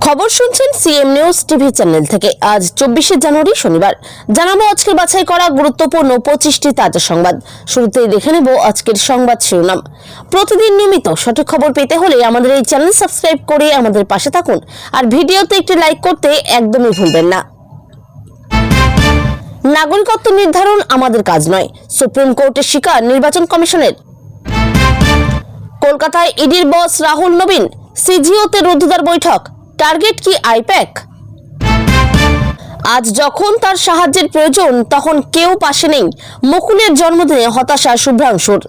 খবর শুনছেন CM news TV channel থেকে। আজ 24শে জানুয়ারি শনিবার। জানাবো আজকের বাছাই করা গুরুত্বপূর্ণ 25টি তাজা সংবাদ। শুরুতেই দেখে নেব আজকের সংবাদ শিরোনাম। প্রতিদিন নিয়মিত সঠিক খবর পেতে হলে আমাদের এই চ্যানেল সাবস্ক্রাইব করে আমাদের পাশে থাকুন আর ভিডিওতে একটি লাইক করতে একদমই ভুলবেন না। নাগরিকত্ব নির্ধারণ আমাদের কাজ নয়, সুপ্রিম কোর্টের শিকার নির্বাচন কমিশনের। কলকাতায় ইডির বস রাহুল নবীন, সিজিওতে রুদ্ধদ্বার বৈঠক। টার্গেট কি আইপ্যাক? আজ যখন তার সাহায্যের প্রয়োজন তখন কেউ পাশে নেই, মুকুলের জন্মদিনে হতাশা শুভ্রাংশুর।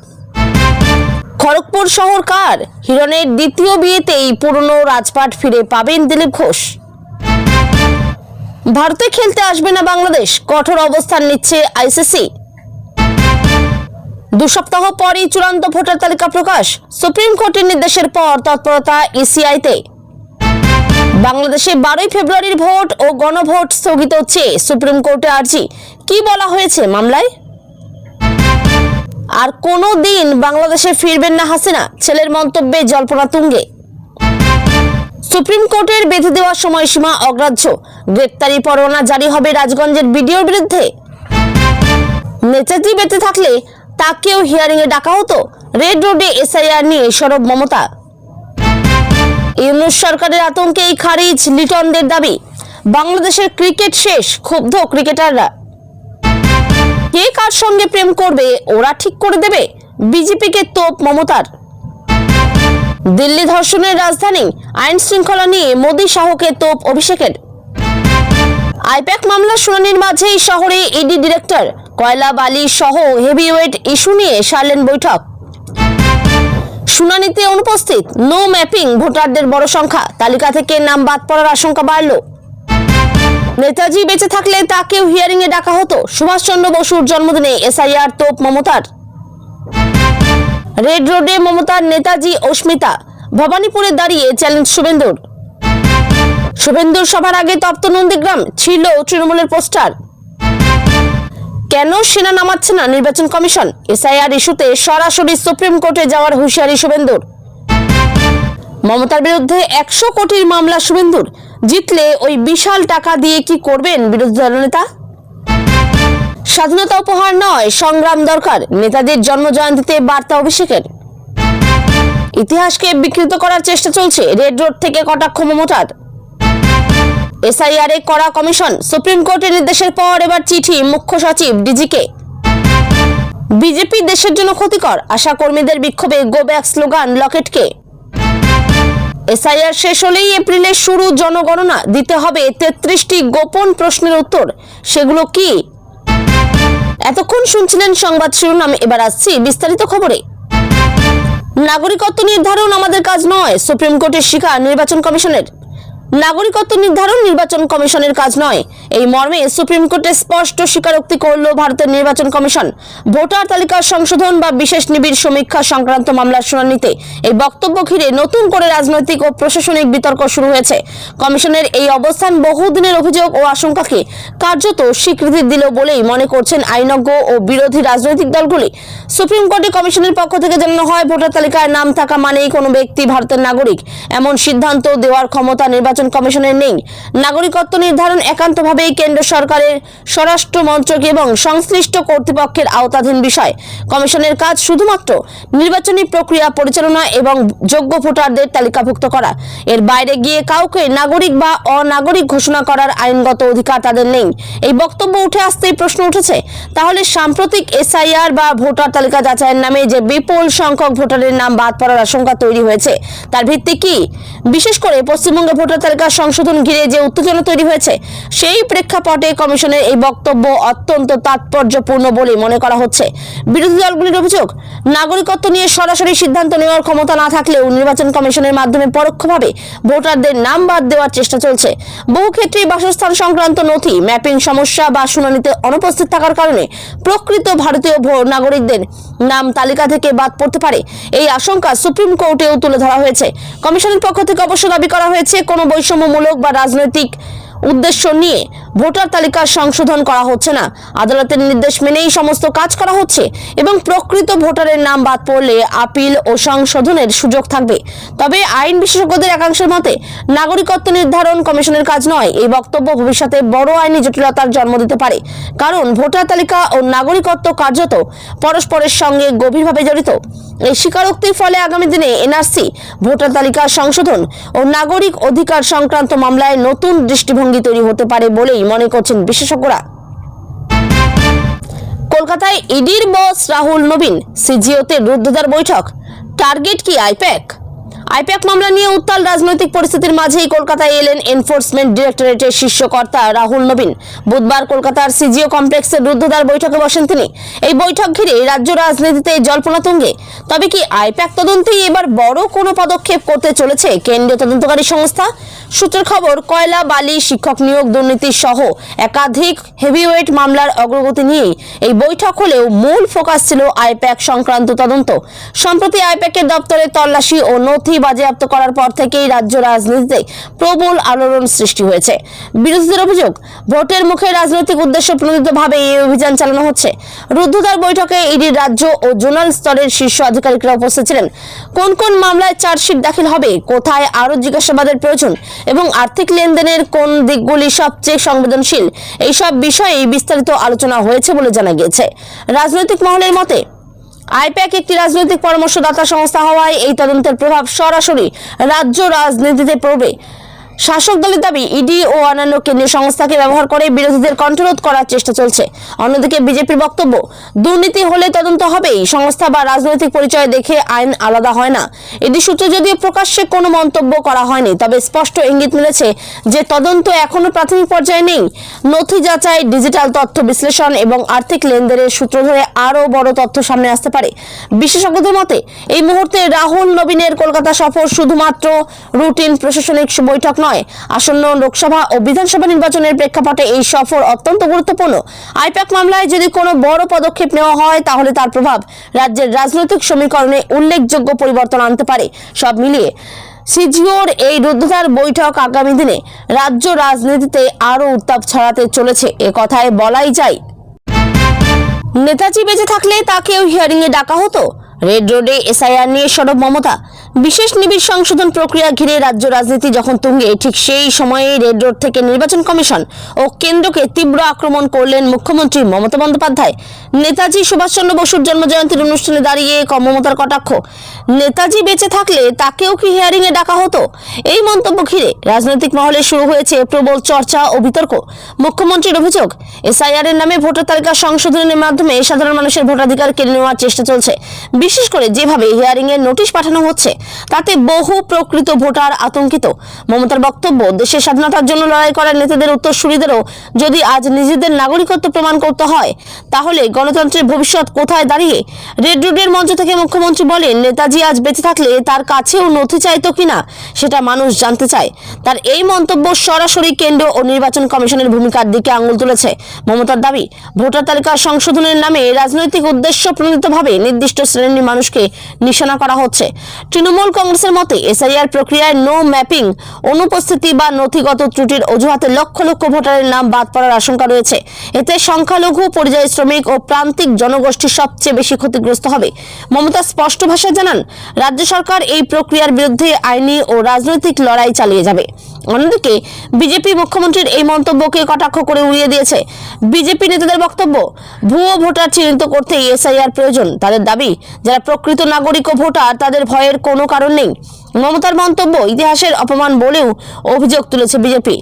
খড়গপুর শহর কার? হিরণের দ্বিতীয় বিয়েতেই পুরনো রাজপাট ফিরে পাবেন দিলীপ ঘোষ। ভারতে খেলতে আসবে না বাংলাদেশ, কঠোর অবস্থান নিচ্ছে আইসিসি। 2 সপ্তাহ পরই চূড়ান্ত ভোটার তালিকা প্রকাশ, সুপ্রিম কোর্টের নির্দেশের পর তৎপরতা ইসিআইতে। বাংলাদেশে 12 ফেব্রুয়ারির ভোট ও গণভোট স্থগিত চেয়ে সুপ্রিম কোর্টে আর্জি, কি বলা হয়েছে মামলায়? আর কোনো দিন বাংলাদেশে ফিরবেন না হাসিনা, ছেলের মন্তব্যে জল্পনা তুঙ্গে। সুপ্রিম কোর্টের বেঁধে দেওয়া সময়সীমা অগ্রাহ্য, গ্রেপ্তারি পরোয়ানা জারি হবে রাজগঞ্জের বিডিওর বিরুদ্ধে। নেতাজি বেঁচে থাকলে তাকেও হিয়ারিং এ ডাকা হতো, রেড রোডে এসআইআর নিয়ে সরব মমতা। ইউনূস সরকারের আতঙ্কেই খারিজ লিটনদের দাবি, বাংলাদেশের ক্রিকেট শেষ, ক্ষুব্ধ ক্রিকেটাররা। কে কার সঙ্গে প্রেম করবে ওরা ঠিক করে দেবে, বিজেপিকে তোপ মমতার। দিল্লি ধর্ষণের রাজধানী, আইন শৃঙ্খলা নিয়ে মোদি শাহকে তোপ অভিষেকের। আইপ্যাক মামলার শুনানির মাঝেই শহরে ইডি ডিরেক্টর, কয়লা বালি সহ হেভিওয়েট ইস্যু নিয়ে সারলেন বৈঠক। শুনানিতে অনুপস্থিত, নো ম্যাপিং ভোটারদের বড় সংখ্যা, তালিকা থেকে নাম বাদ পড়ার আশঙ্কা বাড়ল। নেতাজি বেঁচে থাকলে তাকেও হিয়ারিং এ ডাকা হতো, সুভাষচন্দ্র বসুর জন্মদিনে এসআইআর তোপ মমতার। রেড রোডে মমতার নেতাজি অস্মিতা, ভবানীপুরে দাঁড়িয়ে চ্যালেঞ্জ শুভেন্দুর। শুভেন্দুর সভার আগে তপ্ত নন্দীগ্রাম, ছিল তৃণমূলের পোস্টার। কেন সেনা নামাচ্ছে না নির্বাচন কমিশন? এসআইআর ইস্যুতে সরাসরি সুপ্রিম কোর্টে যাওয়ার হুঁশিয়ারি শুভেন্দুর। মমতার বিরুদ্ধে 100 কোটির মামলা শুভেন্দুর, জিতলে ওই বিশাল টাকা দিয়ে কি করবেন বিরোধী দলনেতা? স্বাধীনতা উপহার নয়, সংগ্রাম দরকার, নেতাদের জন্মজয়ন্তীতে বার্তা অভিষেকের। ইতিহাসকে বিকৃত করার চেষ্টা চলছে, রেড রোড থেকে কটাক্ষ মমতার। এসআইআর এ করা কমিশন, সুপ্রিম কোর্টের নির্দেশের পর এবার চিঠি মুখ্য সচিব ডিজিকে। বিজেপি দেশের জন্য ক্ষতিকর, আশা কর্মীদের বিক্ষোভে গো ব্যাক স্লোগান লকেটকে। এসআইআর শেষ হলেই এপ্রিলে শুরু জনগণনা, দিতে হবে 33টি গোপন প্রশ্নের উত্তর, সেগুলো কি? এতক্ষণ শুনছিলেন সংবাদ শিরোনাম, এবার আসছি বিস্তারিত খবরে। নাগরিকত্ব নির্ধারণ আমাদের কাজ নয়, সুপ্রিম কোর্টের শিকার নির্বাচন কমিশনের। নাগরিকত্ব নির্ধারণ নির্বাচন কমিশনের কাজ নয়, এই মর্মে সুপ্রিম কোর্টে স্পষ্ট স্বীকারোক্তি করল ভারতের নির্বাচন কমিশন। ভোটার তালিকার সংশোধন বা বিশেষ নিবিড় সমীক্ষা সংক্রান্ত মামলার শুনানিতে এই বক্তব্য ঘিরে নতুন করে রাজনৈতিক ও প্রশাসনিক বিতর্ক শুরু হয়েছে। কমিশনের এই অবস্থান বহুদিনের অভিযোগ ও আশঙ্কাকে কার্যত স্বীকৃতি দিল বলেই মনে করছেন আইনজ্ঞ ও বিরোধী রাজনৈতিক দলগুলি। সুপ্রিম কোর্টে কমিশনের পক্ষ থেকে জানানো হয়, ভোটার তালিকায় নাম থাকা মানেই কোনো ব্যক্তি ভারতের নাগরিক, এমন সিদ্ধান্ত দেওয়ার ক্ষমতা নির্বাচন কমিশনের নেই। নাগরিকত্ব নির্ধারণ একান্তভাবেই কেন্দ্র সরকারের স্বরাষ্ট্র মন্ত্রক এবং সংশ্লিষ্ট কর্তৃপক্ষের আওতাধীন বিষয়। কমিশনের কাজ শুধুমাত্র নির্বাচনী প্রক্রিয়া পরিচালনা এবং যোগ্য ভোটারদের তালিকাভুক্ত করা। এর বাইরে গিয়ে কাউকে নাগরিক বা অনাগরিক ঘোষণা করার আইনগত অধিকার তাদের নেই। এই বক্তব্য উঠে আসতেই প্রশ্ন উঠেছে, তাহলে সাম্প্রতিক এসআইআর বা ভোটার তালিকা যাচাইয়ের নামে যে বিপুল সংখ্যক ভোটারের নাম বাদ পড়ার আশঙ্কা তৈরি হয়েছে তার ভিত্তি কি? বিশেষ করে পশ্চিমবঙ্গে ভোটার তালিকা সংশোধন ঘিরে যে উত্তেজনা তৈরি হয়েছে, সেই প্রেক্ষাপটে কমিশনের এই বক্তব্য অত্যন্ত তাৎপর্যপূর্ণ বলে মনে করা হচ্ছে। বিরোধী দলগুলির অভিযোগ, নাগরিকত্ব নিয়ে সরাসরি সিদ্ধান্ত নেওয়ার ক্ষমতা না থাকলেও নির্বাচন কমিশনের মাধ্যমে পরোক্ষভাবে ভোটারদের নাম বাদ দেওয়ার চেষ্টা চলছে। বহু ক্ষেত্রে বাসস্থান সংক্রান্ত নথি, ম্যাপিং সমস্যা বা শুনানিতে অনুপস্থিত থাকার কারণে প্রকৃত ভারতীয় নাগরিকদের নাম তালিকা থেকে বাদ পড়তে পারে, এই আশঙ্কা সুপ্রিম কোর্টেও তুলে ধরা হয়েছে। কমিশনের পক্ষ থেকে অবশ্য দাবি করা হয়েছে, কোনো বৈষম্যমূলক বা রাজনৈতিক উদ্দেশ্য নিয়ে ভোটার তালিকা সংশোধন করা হচ্ছে না, আদালতের নির্দেশ মেনেই সমস্ত কাজ করা হচ্ছে এবং প্রকৃত ভোটারের নাম বাদ পড়লে আপিল ও সংশোধনের সুযোগ থাকবে। তবে আইন বিশেষজ্ঞদের একাংশের মতে নাগরিকত্ব নির্ধারণ কমিশনের কাজ নয়। এই বক্তব্য ভবিষ্যতে বড় আইনি জটিলতার জন্ম দিতে পারে, কারণ ভোটার তালিকা ও নাগরিকত্ব কার্যত পরস্পরের সঙ্গে গভীরভাবে জড়িত। এই স্বীকারোক্তির ফলে আগামী দিনে এনআরসি, ভোটার তালিকা সংশোধন ও নাগরিক অধিকার সংক্রান্ত মামলায় নতুন দৃষ্টিভঙ্গি তৈরি হতে পারে বলেই মনে করছেন বিশেষজ্ঞরা। কলকাতায় ইডির বস রাহুল নবীন, সিজিওতে রুদ্ধদ্বার বৈঠক, টার্গেট কি আইপ্যাক? আইপ্যাক মামলা নিয়ে উত্তাল রাজনৈতিক পরিস্থিতির মাঝেই কলকাতায় এলেন এনফোর্সমেন্ট ডিরেক্টরেটের শীর্ষকর্তা রাহুল নবীন। বুধবার কলকাতার সিজিও কমপ্লেক্সের রুদ্ধদ্বার বৈঠকে বসেন তিনি। এই বৈঠক ঘিরে রাজ্য রাজনীতিতে জল্পনা তুঙ্গে। তবে কি আইপ্যাক তদন্তেই এবার বড় কোনো পদক্ষেপ করতে চলেছে কেন্দ্রীয় তদন্তকারী সংস্থা? সূত্রের খবর, কয়লা, বালি, শিক্ষক নিয়োগ দুর্নীতি সহ একাধিক হেভিওয়েট মামলার অগ্রগতি নিয়েই এই বৈঠক হলেও মূল ফোকাস ছিল আইপ্যাক সংক্রান্ত তদন্ত। সম্প্রতি আইপ্যাকের দপ্তরে তল্লাশি ও নথি বাজেয়াপ্ত করার পর থেকেই রাজ্য রাজনীতিতে প্রবল আলোড়ন সৃষ্টি হয়েছে। বিরোধীদের অভিযোগ, ভোটের মুখে রাজনৈতিক উদ্দেশ্য প্রণোদিতভাবে এই অভিযান চালানো হচ্ছে। রুদ্ধদ্বার বৈঠকে ইডির রাজ্য ও জোনাল স্তরের শীর্ষ আধিকারিকরা উপস্থিত ছিলেন। কোন কোন মামলায় চার্জশিট দাখিল হবে, কোথায় আরও জিজ্ঞাসাবাদের প্রয়োজন এবং আর্থিক লেনদেনের কোন দিকগুলি সবচেয়ে সংবেদনশীল, এইসব বিষয়ে বিস্তারিত আলোচনা হয়েছে বলে জানা গিয়েছে। রাজনৈতিক মহলের মতে আইপ্যাক একটি রাজনৈতিক পরামর্শদাতা সংস্থা হওয়ায় এই তদন্তের প্রভাব সরাসরি রাজ্য রাজনীতিতে পড়বে। শাসক দলের দাবি, ইডি ও অন্যান্য কেন্দ্রীয় সংস্থাকে ব্যবহার করে বিরোধীদের কণ্ঠরোধ করার চেষ্টা চলছে। অন্যদিকে বিজেপির বক্তব্য, দুর্নীতি হলে তদন্ত হবেই, সংস্থা বা রাজনৈতিক পরিচয় দেখে আইন আলাদা হয় না। ইডি সূত্রে যদিও প্রকাশ্যে কোনো মন্তব্য করা হয়নি, তবে স্পষ্ট ইঙ্গিত মিলেছে যে তদন্ত এখনো প্রাথমিক পর্যায়ে নেই। নথি যাচাই, ডিজিটাল তথ্য বিশ্লেষণ এবং আর্থিক লেনদেনের সূত্র ধরে আরও বড় তথ্য সামনে আসতে পারে। বিশেষজ্ঞদের মতে এই মুহূর্তে রাহুল নবীনের কলকাতা সফর শুধুমাত্র রুটিন প্রশাসনিক বৈঠক নয়, আসন্ন লোকসভা ও বিধানসভা নির্বাচনের প্রেক্ষাপটে এই সফর অত্যন্ত গুরুত্বপূর্ণ। আইপ্যাক মামলায় যদি কোনো বড় পদক্ষেপ নেওয়া হয় তাহলে তার প্রভাব রাজ্যের রাজনৈতিক সমীকরণে উল্লেখযোগ্য পরিবর্তন আনতে পারে। সব মিলিয়ে সিজিওর এই রুদ্ধদ্বার বৈঠক আগামী দিনে রাজ্য রাজনীতিতে আরও উত্তাপ ছড়াতে চলেছে, এ কথায় বলাই যায়। নেতাজি বেঁচে থাকলে তাকেও হিয়ারিংয়ে ডাকা হতো। রেড রোডে এসআইআর নিয়ে সরব মমতা। বিশেষ নিবিড় সংশোধন প্রক্রিয়া ঘিরে রাজ্য রাজনীতি যখন তুঙ্গে, ঠিক সেই সময়ে রেড রোড থেকে নির্বাচন কমিশন ও কেন্দ্রকে তীব্র আক্রমণ করলেন মুখ্যমন্ত্রী মমতা বন্দ্যোপাধ্যায়। নেতাজি সুভাষচন্দ্র বসুর জন্মজয়ন্তীর অনুষ্ঠানে দাঁড়িয়ে মমতার কটাক্ষ, নেতাজি বেঁচে থাকলে তাকেও কি হিয়ারিংয়ে ডাকা হতো? এই মন্তব্য ঘিরে রাজনৈতিক মহলে শুরু হয়েছে প্রবল চর্চা ও বিতর্ক। মুখ্যমন্ত্রীর অভিযোগ, এসআইআর এর নামে ভোটার তালিকা সংশোধনের মাধ্যমে সাধারণ মানুষের ভোটাধিকার কেড়ে নেওয়ার চেষ্টা চলছে। বিশেষ করে যেভাবে হিয়ারিং এর নোটিশ পাঠানো হচ্ছে তাতে বহু প্রকৃত ভোটার আতঙ্কিত। মমতার বক্তব্য, দেশের স্বাধীনতার জন্য লড়াই করার নেতাদের উত্তরসূরিদেরও যদি আজ নিজেদের নাগরিকত্ব প্রমাণ করতে হয় তাহলে গণতন্ত্রের ভবিষ্যৎ কোথায় দাঁড়িয়ে? রেড রোডের মঞ্চ থেকে মুখ্যমন্ত্রী বলেন, নেতাজি আজ বেঁচে থাকলে তার কাছেও নথি চাইতো কিনা সেটা মানুষ জানতে চায়। তার এই মন্তব্য সরাসরি কেন্দ্র ও নির্বাচন কমিশনের ভূমিকার দিকে আঙুল তুলেছে। মমতার দাবি, ভোটার তালিকা সংশোধনের নামে রাজনৈতিক উদ্দেশ্য প্রণোদিতভাবে নির্দিষ্ট শ্রেণীর মানুষকে নিশানা করা হচ্ছে। তৃণমূল কংগ্রেসের মতে এসআইআর প্রক্রিয়ায় নো ম্যাপিং, অনুপস্থিতি বা নথিগত ত্রুটির অজুহাতে লক্ষ লক্ষ ভোটারের নাম বাদ পড়ার আশঙ্কা রয়েছে। এতে সংখ্যালঘু, পরিযায়ী শ্রমিক ও প্রান্তিক জনগোষ্ঠী সবচেয়ে বেশি ক্ষতিগ্রস্ত হবে। মমতা স্পষ্ট ভাষায় জানান, রাজ্য সরকার এই প্রক্রিয়ার বিরুদ্ধে আইনি ও রাজনৈতিক লড়াই চালিয়ে যাবে। অন্যদিকে বিজেপি মুখ্যমন্ত্রীর এই মন্তব্যকে কটাক্ষ করে উড়িয়ে দিয়েছে। বিজেপি নেতাদের বক্তব্য, ভুয়ো ভোটার চিহ্নিত করতে এসআইআর প্রয়োজন। তাদের দাবি, যারা প্রকৃত নাগরিক ও ভোটার তাদের ভয়ের কোনো কারণ নেই। মমতার মন্তব্য ইতিহাসের অপমান বলেও অভিযোগ তুলেছে বিজেপি।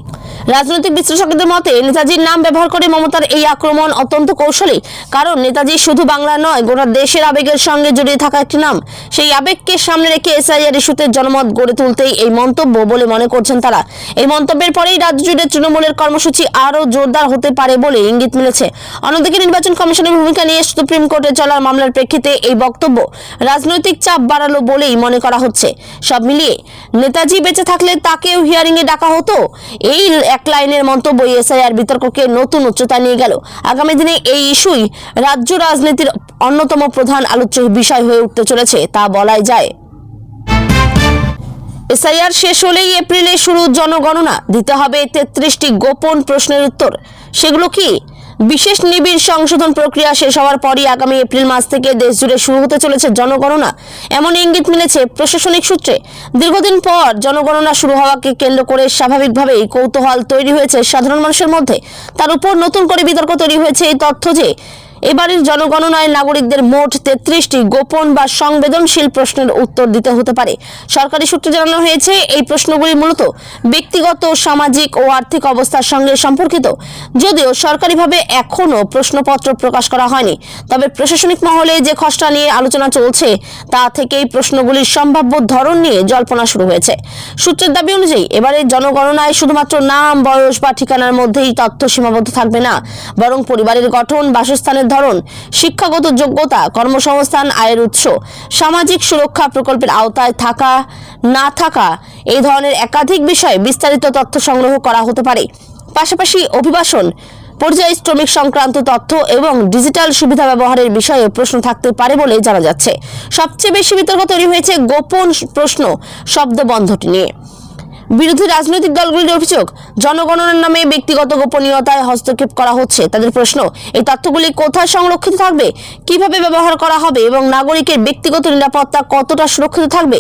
রাজনৈতিক বিশ্লেষকদের মতে নেতাজির নাম ব্যবহার করে মমতার এই আক্রমণ অত্যন্ত কৌশলী, কারণ নেতাজি শুধু বাংলা নয়, গোটা দেশের আবেগের সঙ্গে জড়িয়ে থাকা একটি নাম। সেই আবেগকে সামনে রেখে এসআইআর ইস্যুতে জনমত গড়ে তুলতেই এই মন্তব্য বলে মনে করছেন তারা। এই মন্তব্যের পরেই রাজ্য জুড়ে তৃণমূলের কর্মসূচি আরও জোরদার হতে পারে বলে ইঙ্গিত মিলেছে। অন্যদিকে নির্বাচন কমিশনের ভূমিকা নিয়ে সুপ্রিম কোর্টে চলার মামলার প্রেক্ষিতে এই বক্তব্য রাজনৈতিক চাপ বাড়ালো বলেই মনে করা হচ্ছে। সব মিলিয়ে নেতাজি বেঁচে থাকলে তাকেও হিয়ারিংয়ে ডাকা হতো, এই এক লাইনের মন্তব্য এসআইআর বিতর্ককে নতুন উচ্চতা নিয়ে গেল। আগামী দিনে এই ইস্যুই রাজ্য রাজনীতির অন্যতম প্রধান আলোচ্য বিষয় হয়ে উঠতে চলেছে তা বলাই যায়। এসআইআর শেষ হলেই এপ্রিলে শুরু জনগণনা, দিতে হবে 33টি গোপন প্রশ্নের উত্তর। সেগুলো কি? বিশেষ নিবিড় সংশোধন প্রক্রিয়া শেষ হওয়ার পরই আগামী এপ্রিল মাস থেকে দেশ জুড়ে শুরু হতে চলেছে জনগণনা, এমন ইঙ্গিত মিলেছে প্রশাসনিক সূত্রে। দীর্ঘদিন পর জনগণনা শুরু হওয়াকে কেন্দ্র করে স্বাভাবিকভাবেই কৌতূহল তৈরি হয়েছে সাধারণ মানুষের মধ্যে। তার উপর নতুন করে বিতর্ক তৈরি হয়েছে এই তথ্য যে এবারের জনগণনায় নাগরিকদের মোট 33টি গোপন বা সংবেদনশীল প্রশ্নের উত্তর দিতে হতে পারে। সরকারি সূত্রে জানানো হয়েছে, এই প্রশ্নগুলি মূলত ব্যক্তিগত, সামাজিক ও আর্থিক অবস্থার সঙ্গে সম্পর্কিত। যদিও সরকারিভাবে এখনো প্রশ্নপত্র প্রকাশ করা হয়নি, তবে প্রশাসনিক মহলে যে খসড়া নিয়ে আলোচনা চলছে তা থেকেই প্রশ্নগুলির সম্ভাব্য ধরন নিয়ে জল্পনা শুরু হয়েছে। সূত্রের দাবি অনুযায়ী এবারের জনগণনায় শুধুমাত্র নাম, বয়স বা ঠিকানার মধ্যেই তথ্য সীমাবদ্ধ থাকবে না, বরং পরিবারের গঠন, বাসস্থানের ধরন, শিক্ষাগত যোগ্যতা, কর্মসংস্থান, আয়ের উৎস, সামাজিক সুরক্ষা প্রকল্পের আওতায় থাকা না থাকা, এই ধরনের একাধিক বিষয়ে বিস্তারিত তথ্য সংগ্রহ করা হতে পারে। পাশাপাশি অভিবাসন, পর্যায়ী শ্রমিক সংক্রান্ত তথ্য এবং ডিজিটাল সুবিধা ব্যবহারের বিষয়ে প্রশ্ন থাকতে পারে বলে জানা যাচ্ছে। সবচেয়ে বেশি বিতর্ক তৈরি হয়েছে গোপন প্রশ্ন শব্দবন্ধটি নিয়ে। বিরোধী রাজনৈতিক দলগুলির অভিযোগ, জনগণনার নামে ব্যক্তিগত গোপনীয়তায় হস্তক্ষেপ করা হচ্ছে। তাদের প্রশ্ন, এই তথ্যগুলি কোথায় সংরক্ষিত থাকবে, কিভাবে ব্যবহার করা হবে এবং নাগরিকের ব্যক্তিগত নিরাপত্তা কতটা সুরক্ষিত থাকবে।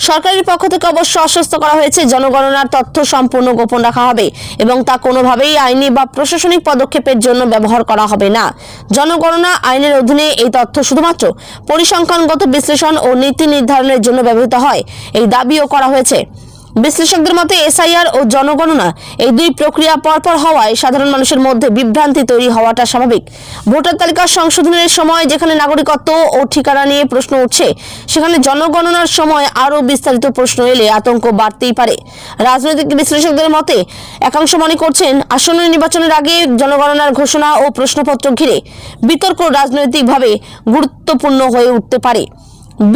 সরকারের পক্ষ থেকে অবশ্য আশ্বস্ত করা হয়েছে, জনগণনার তথ্য সম্পূর্ণ গোপন রাখা হবে এবং তা কোনোভাবেই আইনি বা প্রশাসনিক পদক্ষেপের জন্য ব্যবহার করা হবে না। জনগণনা আইনের অধীনে এই তথ্য শুধুমাত্র পরিসংখ্যানগত বিশ্লেষণ ও নীতি নির্ধারণের জন্য ব্যবহৃত হয়, এই দাবিও করা হয়েছে। বিশ্লেষকদের মতে এসআইআর ও জনগণনা এই দুই প্রক্রিয়া পরপর হওয়ায় সাধারণ মানুষের মধ্যে বিভ্রান্তি তৈরি হওয়াটা স্বাভাবিক। ভোটার তালিকা সংশোধনের সময় যেখানে নাগরিকত্ব ও ঠিকানা নিয়ে প্রশ্ন উঠছে, সেখানে জনগণনার সময় আরও বিস্তারিত প্রশ্ন এলে আতঙ্ক বাড়তেই পারে। রাজনৈতিক বিশ্লেষকদের মতে একাংশ মনে করছেন, আসন্ন নির্বাচনের আগে জনগণনার ঘোষণা ও প্রশ্নপত্র ঘিরে বিতর্ক রাজনৈতিকভাবে গুরুত্বপূর্ণ হয়ে উঠতে পারে।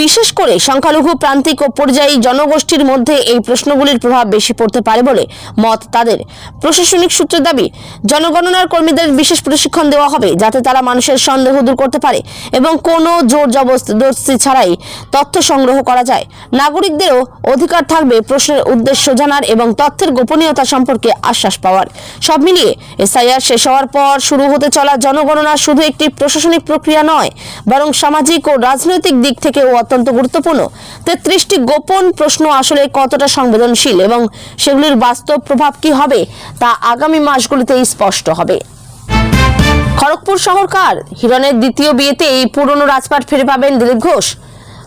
বিশেষ করে সংখ্যালঘু, প্রান্তিক ও পর্যায়ী জনগোষ্ঠীর মধ্যে এই প্রশ্নগুলির প্রভাব বেশি পড়তে পারে বলে মত তাদের। প্রশাসনিক সূত্রের দাবি, জনগণনার কর্মীদের বিশেষ প্রশিক্ষণ দেওয়া হবে যাতে তারা মানুষের সন্দেহ দূর করতে পারে এবং কোনো জোর জবরদস্তি ছাড়াই তথ্য সংগ্রহ করা যায়। নাগরিকদেরও অধিকার থাকবে প্রশ্নের উদ্দেশ্য জানার এবং তথ্যের গোপনীয়তা সম্পর্কে আশ্বাস পাওয়ার। সব মিলিয়ে এসআইআর শেষ হওয়ার পর শুরু হতে চলা জনগণনা শুধু একটি প্রশাসনিক প্রক্রিয়া নয়, বরং সামাজিক ও রাজনৈতিক দিক থেকে অত্যন্ত গুরুত্বপূর্ণ। 33টি গোপন প্রশ্ন আসলে কতটা সংবেদনশীল এবং সেগুলির বাস্তব প্রভাব কি হবে তা আগামী মাসগুলিতেই স্পষ্ট হবে। খড়গপুর শহর কার? হিরণের দ্বিতীয় বিয়েতে এই পুরনো রাজপাট ফিরে পাবেন দিলীপ ঘোষ।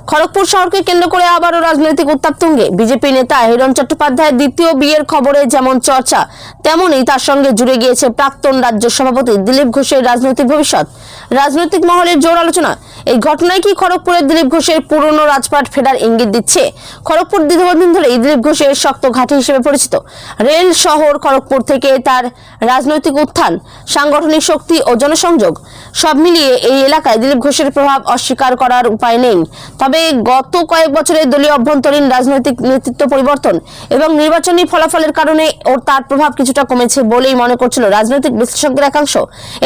খড়গপুর শহরকে কেন্দ্র করে আবারও রাজনৈতিক উত্তাপ তুঙ্গে। বিজেপি নেতা হিরণ চট্টোপাধ্যায়ের দ্বিতীয় বিয়ের খবরে যেমন চর্চা, তেমনই তার সঙ্গে জুড়ে গিয়েছে প্রাক্তন রাজ্য সভাপতি দিলীপ ঘোষের রাজনৈতিক ভবিষ্যৎ। রাজনৈতিক মহলের জোর আলোচনা, এই ঘটনায় কি খড়গপুরের দিলীপ ঘোষের পুরনো রাজপাট ফেরার ইঙ্গিত দিচ্ছে? খড়গপুর দীর্ঘদিন ধরে দিলীপ ঘোষের শক্ত ঘাঁটি হিসেবে পরিচিত। রেল শহর খড়গপুর থেকে তার রাজনৈতিক উত্থান, সাংগঠনিক শক্তি ও জনসংযোগ, সব মিলিয়ে এই এলাকায় দিলীপ ঘোষের প্রভাব অস্বীকার করার উপায় নেই। তবে গত কয়েক বছরের দলীয় অভ্যন্তরীণ রাজনৈতিক নেতৃত্ব পরিবর্তন এবং নির্বাচনী ফলাফলের কারণে ওর তার প্রভাব কিছুটা কমেছে বলেই মনে করছিল রাজনৈতিক বিশ্লেষকদের একাংশ।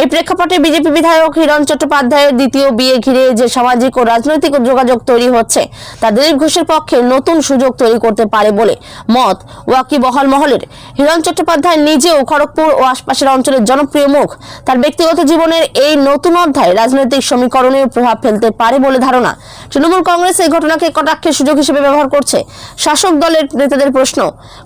এই প্রেক্ষাপটে বিজেপি বিধায়ক হিরণ চট্টোপাধ্যায়ের দ্বিতীয় বিয়ে ঘিরে যে সামাজিক ও রাজনৈতিক যোগাযোগ তৈরি হচ্ছে তা দিলীপ ঘোষের পক্ষে নতুন সুযোগ তৈরি করতে পারে বলে মত ওয়াকিবহাল মহলের। হিরণ চট্টোপাধ্যায় নিজেও খড়গপুর ও আশপাশের অঞ্চলের জনপ্রিয় মুখ। তার ব্যক্তিগত জীবনের এই নতুন অধ্যায় রাজনৈতিক সমীকরণেও প্রভাব ফেলতে পারে বলে ধারণা। তৃণমূল কংগ্রেস এই ঘটনাকে কটাক্ষের সুযোগ হিসেবে ব্যবহার করছে। শাসক দলের নেতাদের প্রশ্ন,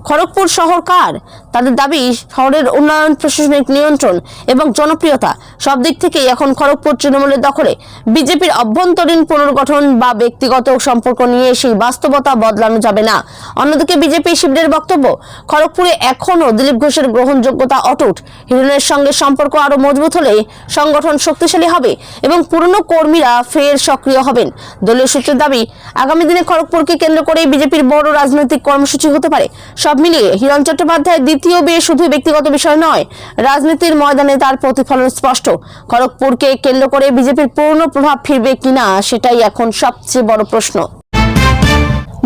খড়গপুর শহর কার? তাদের দাবি, শহরের উন্নয়ন, প্রশাসনিক নিয়ন্ত্রণ এবং জনপ্রিয়তা সব দিক থেকেই এখন খড়গপুর তৃণমূলের দখলে। বিজেপির অভ্যন্তরীণ পুনর্গঠন বা ব্যক্তিগত সম্পর্ক নিয়ে সেই বাস্তবতা বদলানো যাবে না। অন্যদিকে বিজেপি শিবিরের বক্তব্য, খড়গপুরে এখনও দিলীপ ঘোষের গ্রহণযোগ্যতা অটুট। হিরণের সঙ্গে সম্পর্ক আরো মজবুত হলে সংগঠন শক্তিশালী হবে এবং পুরনো কর্মীরা ফের সক্রিয় হবেন। দলীয় সূত্রের দাবি, আগামী দিনে খড়গপুরকে কেন্দ্র করে বিজেপির বড় রাজনৈতিক কর্মসূচি হতে পারে। সব মিলিয়ে হিরণ চট্টোপাধ্যায়ের দ্বিতীয় বিয়ে শুধু ব্যক্তিগত বিষয় নয়, রাজনীতির ময়দানে তার প্রতিফলন স্পষ্ট। খড়গপুরকে কেন্দ্র করে বিজেপির পূর্ণ প্রভাব ফিরবে কিনা সেটাই এখন সবচেয়ে বড় প্রশ্ন।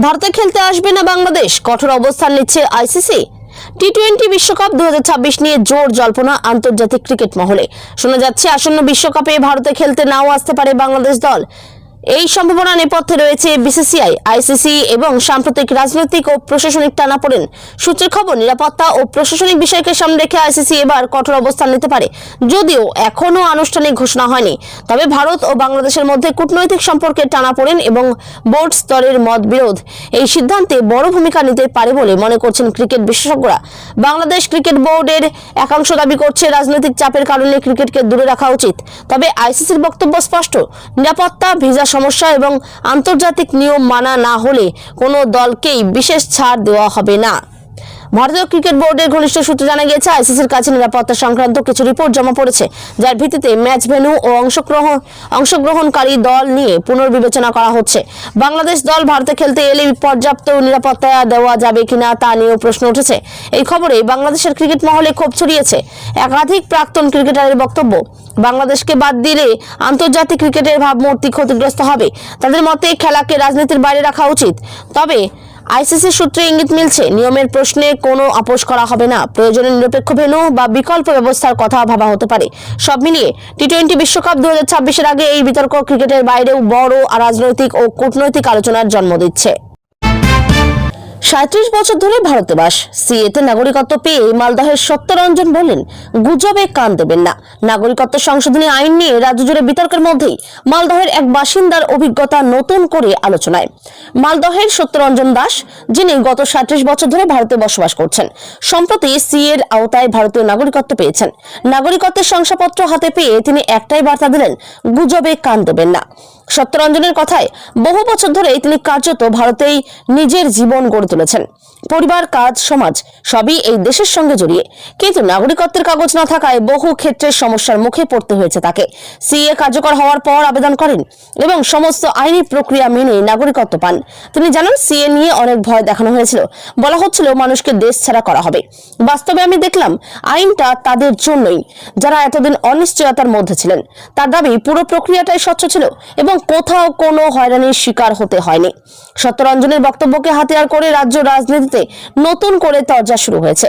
ভারতে খেলতে আসবে না বাংলাদেশ, কঠোর অবস্থান নিচ্ছে আইসিসি। টি-20 বিশ্বকাপ 2026 নিয়ে জোর জল্পনা আন্তর্জাতিক ক্রিকেট মহলে। শোনা যাচ্ছে আসন্ন বিশ্বকাপে ভারতে খেলতে নাও আসতে পারে বাংলাদেশ দল। এই সম্ভাবনা নেপথ্যে রয়েছে বিসিসিআই, আইসিসি এবং সাম্প্রতিক রাজনৈতিক ও প্রশাসনিক টানাপোড়েন। সূত্রের খবর, নিরাপত্তা ও প্রশাসনিক বিষয়কে সামনে রেখে আইসিসি এবার কঠোর অবস্থান নিতে পারে। যদিও এখনও আনুষ্ঠানিক ঘোষণা হয়নি, তবে ভারত ও বাংলাদেশের মধ্যে কূটনৈতিক সম্পর্কের টানাপোড়েন এবং বোর্ড স্তরের মতবিরোধ এই সিদ্ধান্তে বড় ভূমিকা নিতে পারে বলে মনে করছেন ক্রিকেট বিশেষজ্ঞরা। বাংলাদেশ ক্রিকেট বোর্ডের একাংশ দাবি করছে রাজনৈতিক চাপের কারণে ক্রিকেটকে দূরে রাখা উচিত। তবে আইসিসির বক্তব্য স্পষ্ট, নিরাপত্তা, ভিসা সমস্যা এবং আন্তর্জাতিক নিয়ম মানা না হলে কোনো দলকেই বিশেষ ছাড় দেওয়া হবে না। ভারতীয় ক্রিকেট বোর্ডের ঘনিষ্ঠ সূত্রে জানা গিয়েছে, আইসিসির কাছে নিরাপত্তা সংক্রান্ত কিছু রিপোর্ট জমা পড়েছে, যার ভিত্তিতে ম্যাচ ভেন্যু ও অংশগ্রহণকারী দল নিয়ে পুনর্বিবেচনা করা হচ্ছে। বাংলাদেশ দল ভারতে খেলতে এলে পর্যাপ্ত নিরাপত্তা দেওয়া যাবে কিনা তা নিয়েও প্রশ্ন উঠেছে। এই খবরে বাংলাদেশের ক্রিকেট মহলে ক্ষোভ ছড়িয়েছে। একাধিক প্রাক্তন ক্রিকেটারের বক্তব্য, বাংলাদেশকে বাদ দিলে আন্তর্জাতিক ক্রিকেটের ভাবমূর্তি ক্ষতিগ্রস্ত হবে। তাদের মতে খেলাকে রাজনীতির বাইরে রাখা উচিত। তবে আইসিসি সূত্রে ইঙ্গিত মিলছে, নিয়মের প্রশ্নে কোনো আপোষ করা হবে না। প্রয়োজনে নিরপেক্ষ ভেন্যু বা বিকল্প ব্যবস্থার কথা ভাবা হতে পারে। সব মিলিয়ে টি-20 বিশ্বকাপ 2026-এর আগে এই বিতর্ক ক্রিকেটের বাইরেও বড় রাজনৈতিক ও কূটনৈতিক আলোচনার জন্ম দিচ্ছে। 37 বছর ধরে ভারতে বাস, সিএতে নাগরিকত্ব পেয়ে মালদহের সত্যরঞ্জন বললেন, গুজবে কান দেবেন না। নাগরিকত্ব সংশোধনী আইন নিয়ে রাজ্য জুড়ে বিতর্কের মধ্যেই মালদহের এক বাসিন্দার অভিজ্ঞতা নতুন করে আলোচনায়। মালদহের সত্যরঞ্জন দাস, যিনি গত 37 বছর ধরে ভারতে বসবাস করছেন, সম্প্রতি সিএর আওতায় ভারতীয় নাগরিকত্ব পেয়েছেন। নাগরিকত্বের শংসাপত্র হাতে পেয়ে তিনি একটাই বার্তা দিলেন, গুজবে কান দেবেন না। সত্যরঞ্জনের কথায়, বহু বছর ধরে তিনি কার্যত ভারতেই নিজের জীবন গড়ে তুলেছেন। পরিবার, কাজ, সমাজ সবই এই দেশের সঙ্গে জড়িয়ে, কিন্তু নাগরিকত্বের কাগজ না থাকায় বহু ক্ষেত্রে সমস্যার মুখে পড়তে হয়েছে তাকে। সিএ কার্যকর হওয়ার পর আবেদন করেন এবং সমস্ত আইনি প্রক্রিয়া মেনে নাগরিকত্ব পান। তিনি জানান, সিএ নিয়ে অনেক ভয় দেখানো হয়েছিল, বলা হচ্ছিল মানুষকে দেশ ছাড়া করা হবে। বাস্তবে আমি দেখলাম আইনটা তাদের জন্যই, যারা এতদিন অনিশ্চয়তার মধ্যে ছিলেন। তার দাবি, পুরো প্রক্রিয়াটাই স্বচ্ছ ছিল এবং কোথাও কোনো হয়রানির শিকার হতে হয়নি। সত্যরঞ্জনের বক্তব্যকে হাতিয়ার করে রাজ্য রাজনীতিতে নতুন করে তরজা শুরু হয়েছে।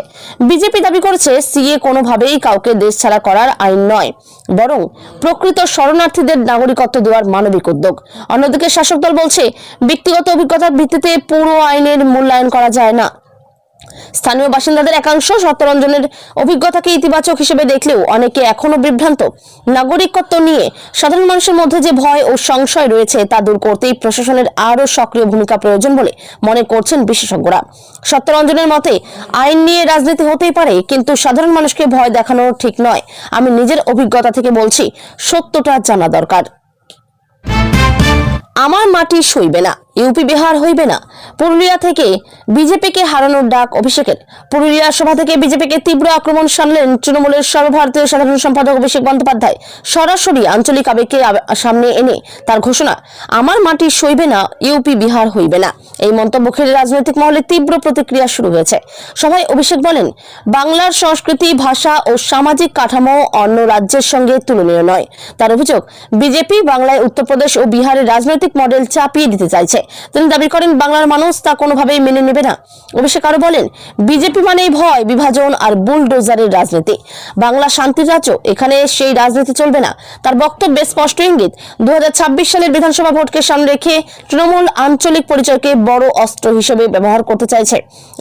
বিজেপি দাবি করেছে, সিএ কোনোভাবেই কাউকে দেশ ছাড়া করার আইন নয়, বরং প্রকৃত শরণার্থীদের নাগরিকত্ব দেওয়ার মানবিক উদ্যোগ। অন্যদিকে শাসক দল বলছে, ব্যক্তিগত অভিজ্ঞতার ভিত্তিতে পুরো আইনের মূল্যায়ন করা যায় না। স্থানীয় বাসিন্দাদের একাংশ সত্যরঞ্জনের অভিজ্ঞতাকে ইতিবাচক হিসেবে দেখলেও অনেকে এখনো বিভ্রান্ত। নাগরিকত্ব নিয়ে সাধারণ মানুষের মধ্যে যে ভয় ও সংশয় রয়েছে তা দূর করতেই প্রশাসনের আরও সক্রিয় ভূমিকা প্রয়োজন বলে মনে করছেন বিশেষজ্ঞরা। সত্যরঞ্জনের মতে, আইন নিয়ে রাজনীতি হতেই পারে, কিন্তু সাধারণ মানুষকে ভয় দেখানো ঠিক নয়। আমি নিজের অভিজ্ঞতা থেকে বলছি, সত্যটা জানা দরকার। আমার মাটি সইবে না, ইউপি বিহার হইবে না। পুরুলিয়া থেকে বিজেপিকে হারানোর ডাক অভিষেকের। পুরুলিয়া সভা থেকে বিজেপিকে তীব্র আক্রমণ সানলেন তৃণমূলের সর্বভারতীয় সাধারণ সম্পাদক অভিষেক বন্দ্যোপাধ্যায়। সরাসরি আঞ্চলিক আবেগকে সামনে এনে তার ঘোষণা, আমার মাটি সইবে না, ইউপি বিহার হইবে না। এই মন্তব্য ঘিরে রাজনৈতিক মহলে তীব্র প্রতিক্রিয়া শুরু হয়েছে। সভায় অভিষেক বলেন, বাংলার সংস্কৃতি, ভাষা ও সামাজিক কাঠামো অন্য রাজ্যের সঙ্গে তুলনীয় নয়। তার অভিযোগ, বিজেপি বাংলায় উত্তরপ্রদেশ ও বিহারের রাজনৈতিক মডেল চাপিয়ে দিতে চাইছে। তিনি দাবি করেন, বাংলার মানুষ তা কোনোভাবেই মেনে নেবে না। অভিষেক আরো বলেন, বিজেপি মানেই ভয়, বিভাজন আর বুলডোজারের রাজনীতি। বাংলা শান্তির রাজ্য, এখানে সেই রাজনীতি চলবে না। তার বক্তব্যে স্পষ্ট ইঙ্গিত, 2026 সালের বিধানসভা ভোটকে সামনে রেখে তৃণমূল আঞ্চলিক পরিচয়কে বড় অস্ত্র হিসেবে ব্যবহার করতে চাইছে।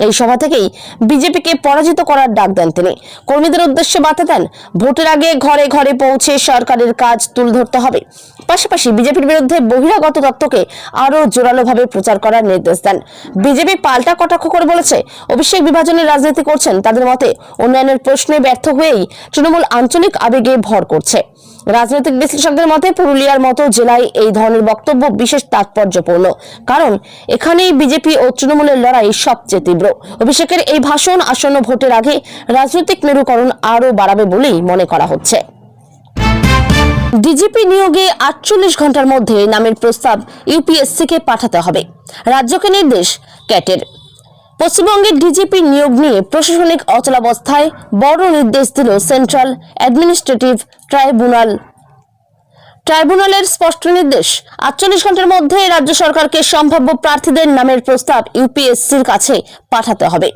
এই সভা থেকেই বিজেপিকে পরাজিত করার ডাক দেন তিনি। কর্মীদের উদ্দেশ্যে বার্তা দেন, ভোটের আগে ঘরে ঘরে পৌঁছে সরকারের কাজ তুলে ধরতে হবে। পাশাপাশি বিজেপির বিরুদ্ধে বহিরাগত তত্ত্বকে আরো জোরালোভাবে প্রচার করার নির্দেশ দেন। বিজেপি পাল্টা কটাক্ষ করে বলেছে, অভিষেক বিভাজনের রাজনীতি করছেন। তাদের মতে, উন্নয়নের প্রশ্নে ব্যর্থ হয়েই তৃণমূল আঞ্চলিক আবেগে ভর করছে। রাজনৈতিক বিশ্লেষকদের মতে, পুরুলিয়ার মতো জেলায় এই ধরনের বক্তব্য বিশেষ তাৎপর্যপূর্ণ, কারণ এখানেই বিজেপি ও তৃণমূলের লড়াই সবচেয়ে তীব্র। অভিষেকের এই ভাষণ আসন্ন ভোটের আগে রাজনৈতিক মেরুকরণ আরো বাড়াবে বলেই মনে করা হচ্ছে। ডিজিপি নিয়োগে 48 ঘন্টার মধ্যে নামের প্রস্তাব ইউপিএসসিকে পাঠাতে হবে, রাজ্যকে নির্দেশ ক্যাটের। পশ্চিমবঙ্গের ডিজিপি নিয়োগ নিয়ে প্রশাসনিক অচলাবস্থায় বড় নির্দেশ দিল সেন্ট্রাল অ্যাডমিনিস্ট্রেটিভ ট্রাইব্যুনাল। ট্রাইব্যুনালের স্পষ্ট নির্দেশ, 48 ঘন্টার মধ্যে রাজ্য সরকারকে সম্ভাব্য প্রার্থীদের নামের প্রস্তাব ইউপিএসসির কাছে পাঠাতে হবে।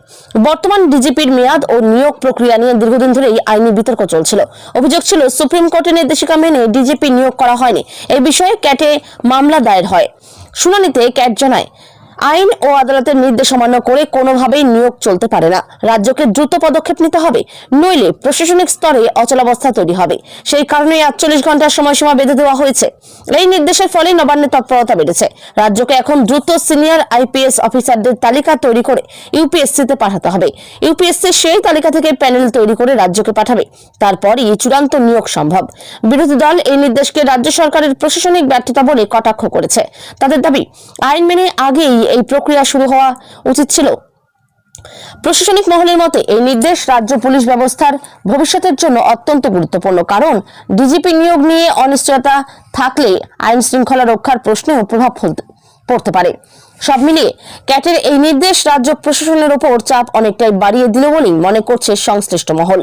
বর্তমান ডিজিপির মেয়াদ ও নিয়োগ প্রক্রিয়া নিয়ে দীর্ঘদিন ধরেই আইনি বিতর্ক চলছিল। অভিযোগ ছিল সুপ্রিম কোর্টের নির্দেশিকা মেনে ডিজিপি নিয়োগ করা হয়নি। এই বিষয়ে ক্যাটে মামলা দায়ের হয়। শুনানিতে ক্যাট জানায়, আইন ও আদালতের নির্দেশ অমান্য করে কোনোভাবেই নিয়োগ চলতে পারে না। রাজ্যকে দ্রুত পদক্ষেপ নিতে হবে, নইলে প্রশাসনিক স্তরে অচলাবস্থা তৈরি হবে। সেই কারণে 48 ঘন্টার সময়সীমা বেঁধে দেওয়া হয়েছে। এই নির্দেশের ফলে নবান্নের তৎপরতা বেড়েছে। রাজ্যকে এখন দ্রুত সিনিয়র আইপিএস অফিসারদের তালিকা তৈরি করে ইউপিএসসিতে পাঠাতে হবে। ইউপিএসসি সেই তালিকা থেকে প্যানেল তৈরি করে রাজ্যকে পাঠাবে। তারপরই চূড়ান্ত নিয়োগ সম্ভব। বিরোধী দল এই নির্দেশকে রাজ্য সরকারের প্রশাসনিক ব্যর্থতা বলে কটাক্ষ করেছে। তাদের দাবি, আইন মেনে আগেই এই প্রক্রিয়া শুরু হওয়া উচিত ছিল। প্রশাসনিক মহলের মতে এই নির্দেশ রাজ্য পুলিশ ব্যবস্থার ভবিষ্যতের জন্য অত্যন্ত গুরুত্বপূর্ণ। কারণ ডিজিপি নিয়োগ নিয়ে অনিশ্চয়তা থাকলে আইন শৃঙ্খলা রক্ষার প্রশ্নেও প্রভাব পড়তে পারে। সব মিলিয়ে ক্যাটের এই নির্দেশ রাজ্য প্রশাসনের উপর চাপ অনেকটাই বাড়িয়ে দিল বলেই মনে করছে সংশ্লিষ্ট মহল।